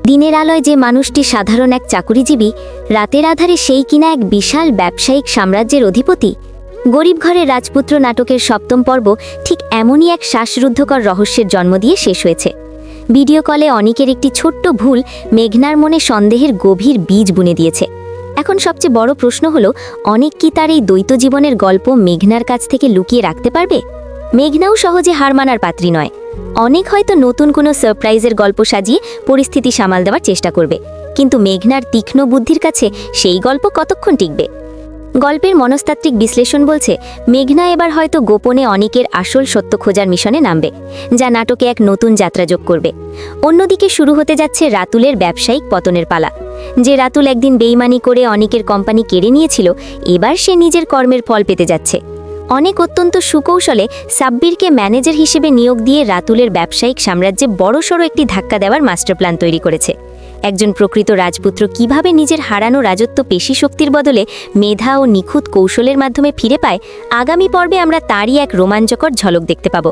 দিনের আলোয় যে মানুষটি সাধারণ এক চাকুরিজীবী, রাতের আধারে সেই কিনা এক বিশাল ব্যবসায়িক সাম্রাজ্যের অধিপতি। গরিব ঘরের রাজপুত্র নাটকের সপ্তম পর্ব ঠিক এমনই এক শ্বাসরুদ্ধকর রহস্যের জন্ম দিয়ে শেষ হয়েছে। ভিডিও কলে অনিকের একটি ছোট্ট ভুল মেঘনার মনে সন্দেহের গভীর বীজ বুনে দিয়েছে। এখন সবচেয়ে বড় প্রশ্ন হলো, অনিক কি তার এই দ্বৈত জীবনের গল্প মেঘনার কাছ থেকে লুকিয়ে রাখতে পারবে? মেঘনাও সহজে হার মানার পাত্রী নয়। অনেক হয়তো নতুন কোনো সারপ্রাইজের গল্প সাজিয়ে পরিস্থিতি সামাল দেওয়ার চেষ্টা করবে, কিন্তু মেঘনার তীক্ষ্ণ বুদ্ধির কাছে সেই গল্প কতক্ষণ টিকবে? গল্পের মনস্তাত্ত্বিক বিশ্লেষণ বলছে, মেঘনা এবার হয়তো গোপনে অনিকের আসল সত্য খোঁজার মিশনে নামবে, যা নাটকে এক নতুন যাত্রা যোগ করবে। অন্যদিকে শুরু হতে যাচ্ছে রাতুলের ব্যবসায়িক পতনের পালা। যে রাতুল একদিন বেইমানি করে অনিকের কোম্পানি কেড়ে নিয়েছিল, এবার সে নিজের কর্মের ফল পেতে যাচ্ছে। অনেক অত্যন্ত সুকৌশলে সাব্বিরকে ম্যানেজার হিসেবে নিয়োগ দিয়ে রাতুলের ব্যবসায়িক সাম্রাজ্যে বড়সড় একটি ধাক্কা দেওয়ার মাস্টার প্ল্যান তৈরি করেছে। একজন প্রকৃত রাজপুত্র কিভাবে নিজের হারানো রাজত্ব পেশি শক্তির বদলে মেধা ও নিখুঁত কৌশলের মাধ্যমে ফিরে পায়, আগামী পর্বে আমরা তারই এক রোমাঞ্চকর ঝলক দেখতে পাব।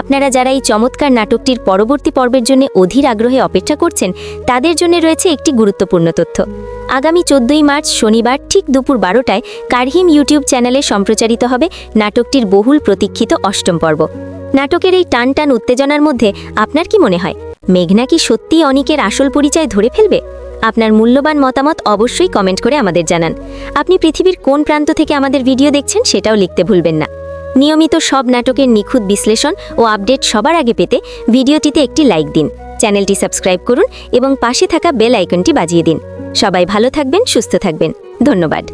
আপনারা যারা এই চমৎকার নাটকটির পরবর্তী পর্বের জন্য অধীর আগ্রহে অপেক্ষা করছেন, তাদের জন্য রয়েছে একটি গুরুত্বপূর্ণ তথ্য। আগামী 14ই মার্চ শনিবার ঠিক দুপুর 12টায় কারহিম ইউটিউব চ্যানেলে সম্প্রচারিত হবে নাটকটির বহুল প্রতীক্ষিত অষ্টম পর্ব। নাটকের এই টান টান উত্তেজনার মধ্যে আপনার কি মনে হয়, মেঘনা কি সত্যিই অনিকের আসল পরিচয় ধরে ফেলবে? আপনার মূল্যবান মতামত অবশ্যই কমেন্ট করে আমাদের জানান। আপনি পৃথিবীর কোন প্রান্ত থেকে আমাদের ভিডিও দেখছেন সেটাও লিখতে ভুলবেন না। নিয়মিত সব নাটকের নিখুঁত বিশ্লেষণ ও আপডেট সবার আগে পেতে ভিডিওটিতে একটি লাইক দিন, চ্যানেলটি সাবস্ক্রাইব করুন এবং পাশে থাকা বেল আইকনটি বাজিয়ে দিন। সবাই ভালো থাকবেন, সুস্থ থাকবেন। ধন্যবাদ।